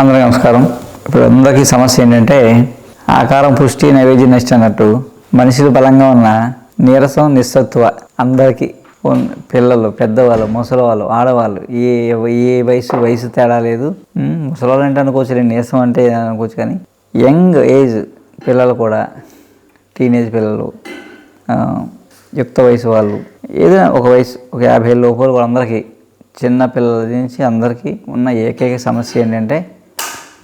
అందరికీ నమస్కారం. ఇప్పుడు అందరికీ సమస్య ఏంటంటే ఆకారం పుష్టి నైవేద్యం నెక్స్ట్ అన్నట్టు మనుషులు బలంగా ఉన్న నీరసం నిస్సత్వ అందరికీ పిల్లలు పెద్దవాళ్ళు ముసలివాళ్ళు ఆడవాళ్ళు ఏ వయసు తేడా లేదు. ముసలివాళ్ళు అంటే అనుకోవచ్చు, నీరసం అంటే అనుకోవచ్చు, కానీ యంగ్ ఏజ్ పిల్లలు కూడా టీనేజ్ పిల్లలు యుక్త వయసు వాళ్ళు ఏదైనా ఒక వయసు ఒక 50 ఏళ్ళ లోపల వాళ్ళందరికీ చిన్న పిల్లల నుంచి అందరికీ ఉన్న ఏకైక సమస్య ఏంటంటే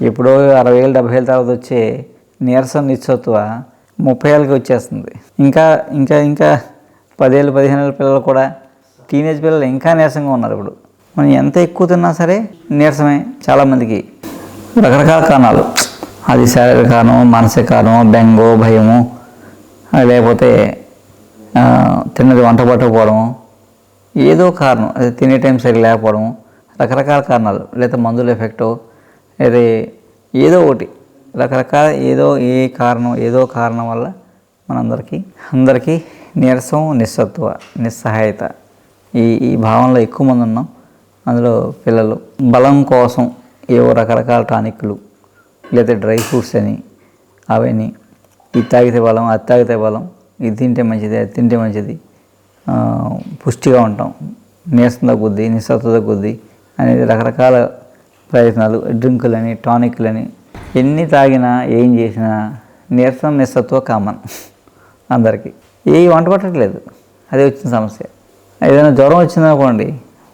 ఎప్పుడో 60 ఏళ్ళు 70 ఏళ్ళ తర్వాత వచ్చే నీరసం నిస్సత్వ 30 ఏళ్ళకి వచ్చేస్తుంది. ఇంకా ఇంకా ఇంకా 10 ఏళ్ళు 15 ఏళ్ళ పిల్లలు కూడా టీనేజ్ పిల్లలు ఇంకా నీరసంగా ఉన్నారు. ఇప్పుడు మనం ఎంత ఎక్కువ తిన్నా సరే నీరసమే. చాలామందికి రకరకాల కారణాలు, అది శారీరక కారణం, మానసిక కారణం, బెంగో భయము, లేకపోతే తిన్నది వంట పట్టకపోవడం, ఏదో కారణం, అది తినే టైం సరి లేకపోవడం, రకరకాల కారణాలు, లేదా మందుల ఎఫెక్టో, లేదా ఏదో ఒకటి రకరకాల ఏదో కారణం వల్ల అందరికీ నీరసం నిస్సత్వ నిస్సహాయత ఈ భావనలో ఎక్కువ మంది ఉన్నాం. అందులో పిల్లలు బలం కోసం ఏవో రకరకాల టానిక్లు లేదా డ్రై ఫ్రూట్స్ అని అవన్నీ, ఇది తాగితే బలం, అది తాగితే బలం, ఇది తింటే మంచిది, అది తింటే మంచిది, పుష్టిగా ఉంటాం, నీరసం తగ్గుద్ది, నిస్సత్వ తగ్గుద్ది అనేది రకరకాల ప్రయత్నాలు, డ్రింకులని టానిక్లని ఎన్ని తాగినా ఏం చేసినా నీరసం నిస్సత్వ కామన్ అందరికీ. ఏ వంట పట్టట్లేదు, అదే వచ్చిన సమస్య. ఏదైనా జ్వరం వచ్చిందనుకోండి,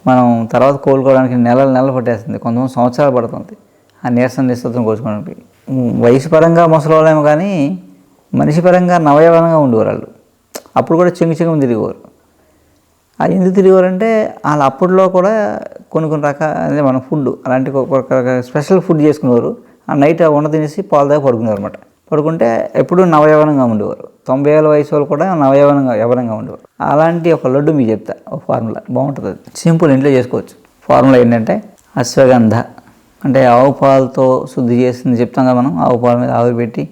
మనం తర్వాత కోలుకోవడానికి నెలలు పట్టేస్తుంది, కొంతమంది సంవత్సరాలు పడుతుంది ఆ నీరసం నిస్సత్వం కోల్చుకోవడానికి. వయసు పరంగా ముసలివాళ్ళేమో కానీ మనిషి పరంగా నవయవనంగా ఉండేవారు వాళ్ళు. అప్పుడు కూడా చెంగు తిరిగేవారు. అది ఎందుకు తిరిగేవారంటే వాళ్ళు అప్పట్లో కూడా కొన్ని రకాల మన ఫుడ్ అలాంటి స్పెషల్ ఫుడ్ చేసుకునేవారు. ఆ నైట్ వంట తినేసి పాలు దాకా పడుకునేవారు అనమాట. పడుకుంటే ఎప్పుడూ నవయవనంగా ఉండేవారు. 90 ఏళ్ళ వయసు వాళ్ళు కూడా యవనంగా ఉండేవారు. అలాంటి ఒక లడ్డు మీకు చెప్తా, ఒక ఫార్ములా బాగుంటుంది. అది సింపుల్, ఇంట్లో చేసుకోవచ్చు. ఫార్ములా ఏంటంటే అశ్వగంధ, అంటే ఆవు పాలతో శుద్ధి చేసింది చెప్తాం కదా మనం. ఆవు పాల మీద ఆవిరి పెట్టి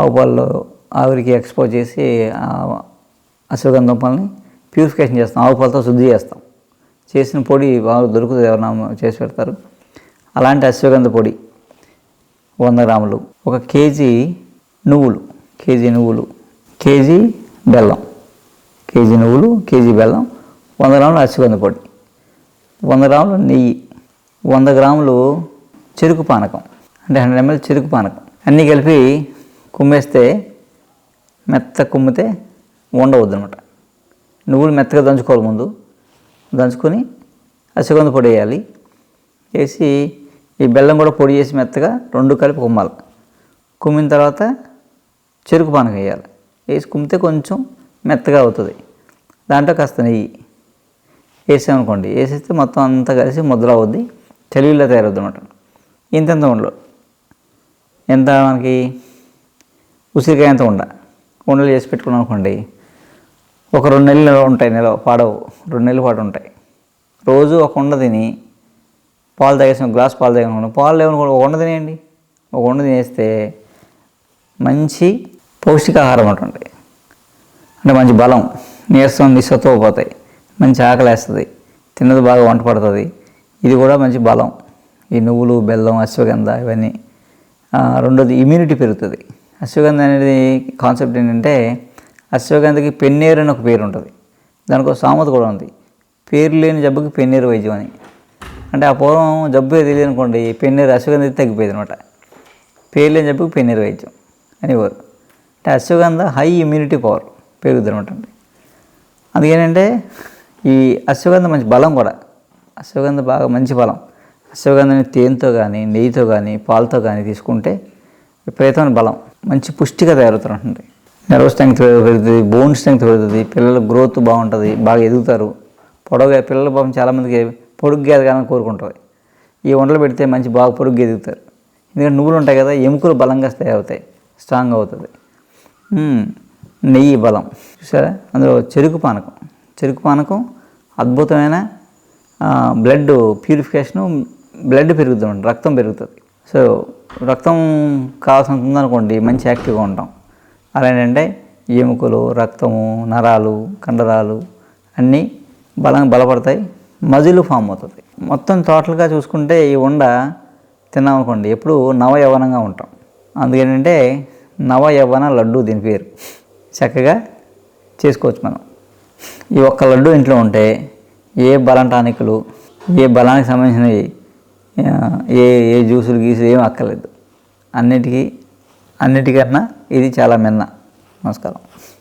ఆవు పాలలో ఆవిరికి ఎక్స్పోజ్ చేసి అశ్వగంధం పాలని ప్యూరిఫికేషన్ చేస్తాం, ఆవు పాలతో శుద్ధి చేస్తాం. చేసిన పొడి బాగా దొరుకుతుంది, ఎవరైనా చేసి పెడతారు. అలాంటి అశ్వగంధ పొడి 100 గ్రాములు, 1 కేజీ నువ్వులు, కేజీ బెల్లం, కేజీ బెల్లం, 100 గ్రాములు అశ్వగంధ పొడి, 100 గ్రాములు నెయ్యి, 100 గ్రాములు చెరుకు పానకం, అంటే 100 ml చెరుకు పానకం అన్నీ కలిపి కుమ్మేస్తే కుమ్మితే ఉండవద్దు అనమాట. నువ్వులు మెత్తగా దంచుకోవాలి, ముందు దంచుకొని అశ్వగంధ పొడి వేయాలి. వేసి ఈ బెల్లం కూడా పొడి చేసి మెత్తగా 2 కలిపి కుమ్మాలి. కుమ్మిన తర్వాత చెరుకు పానకం వేయాలి. వేసి కుమ్మితే కొంచెం మెత్తగా అవుతుంది. దాంట్లో కాస్త నెయ్యి వేసామనుకోండి, వేసేస్తే మొత్తం అంతా కలిసి ముద్దలు అవుద్ది, తెలివిలో తయారవుద్ది అనమాట. ఇంత ఉండలు ఎంత మనకి ఉసిరికాయ ఎంత ఉండలు చేసి పెట్టుకున్నాం అనుకోండి, ఒక 2 నెలలు ఉంటాయి, పాడవు, 2 నెలల పాటు ఉంటాయి. రోజు ఒక ఉండ తిని పాలు తాగేసాం, గ్లాస్ పాలు తాగేసాం, పాలు లేవనుకో ఒక ఉండ తినేయండి. ఒక ఉండ తినేస్తే మంచి పౌష్టికాహారం ఉంటుంది. అంటే మంచి బలం, నీరసం నిస్సత్వ పోతాయి, మంచి ఆకలి వేస్తుంది, తిన్నది బాగా వంట పడుతుంది. ఇది కూడా మంచి బలం, ఈ నువ్వులు బెల్లం అశ్వగంధ ఇవన్నీ. రెండోది ఇమ్యూనిటీ పెరుగుతుంది. అశ్వగంధ అనేది కాన్సెప్ట్ ఏంటంటే, అశ్వగంధకి పెన్నేరు అని ఒక పేరు ఉంటుంది. దానికి ఒక సామెత కూడా ఉంది, పేరు లేని జబ్బుకి పెన్నేరు వైద్యం అని. అంటే ఆ పూర్వం జబ్బు తెలియదు అనుకోండి, పెన్నేరు అశ్వగంధ తగ్గిపోయేది అనమాట. పేరు లేని జబ్బుకి పెన్నేరు వైద్యం అనేవారు. అంటే అశ్వగంధ హై ఇమ్యూనిటీ పవర్ పెరుగుతుంది అనమాట. అందుకేంటంటే ఈ అశ్వగంధ మంచి బలం కూడా, అశ్వగంధ బాగా మంచి బలం. అశ్వగంధని తేనెతో కానీ నెయ్యితో కానీ పాలతో కానీ తీసుకుంటే విపరీతమైన బలం, మంచి పుష్టిగా తయారవుతుంటుంది. నెర్వ్ స్ట్రెంగ్త్ పెరుగుతుంది, బోన్ స్ట్రెంగ్త్ పెరుగుతుంది, పిల్లల గ్రోత్ బాగుంటుంది, బాగా ఎదుగుతారు. పిల్లల పాపం చాలామందికి పొడుగ్గా ఎదగాలని కోరుకుంటుంది. ఈ వంటలు పెడితే మంచి బాగా పొడుగ్గా ఎదుగుతారు. ఎందుకంటే నువ్వులు ఉంటాయి కదా, ఎముకలు బలంగా తయారవుతాయి, స్ట్రాంగ్ అవుతుంది. నెయ్యి బలం చూసారా. అందులో చెరుకు పానకం అద్భుతమైన బ్లడ్ ప్యూరిఫికేషను, బ్లడ్ పెరుగుతుంది, రక్తం పెరుగుతుంది. సో రక్తం కావాల్సినంత ఉందనుకోండి, మంచి యాక్టివ్గా ఉంటాం. అలా ఏంటంటే ఎముకలు, రక్తము, నరాలు, కండరాలు అన్నీ బలపడతాయి, మజిల్ ఫామ్ అవుతుంది. మొత్తం టోటల్గా చూసుకుంటే ఈ ఉండ తిన్నామనుకోండి ఎప్పుడు నవయవ్వనంగా ఉంటాం. అందుకేంటంటే నవయవ్వన లడ్డు దీని పేరు. చక్కగా చేసుకోవచ్చు మనం. ఈ ఒక్క లడ్డు ఇంట్లో ఉంటే ఏ బలం టానిక్లు, ఏ బలానికి సంబంధించినవి, ఏ ఏ జ్యూసులు గీసులు ఏం అక్కర్లేదు. అన్నిటికన్నా ఇది చాలా మిన్న. నమస్కారం.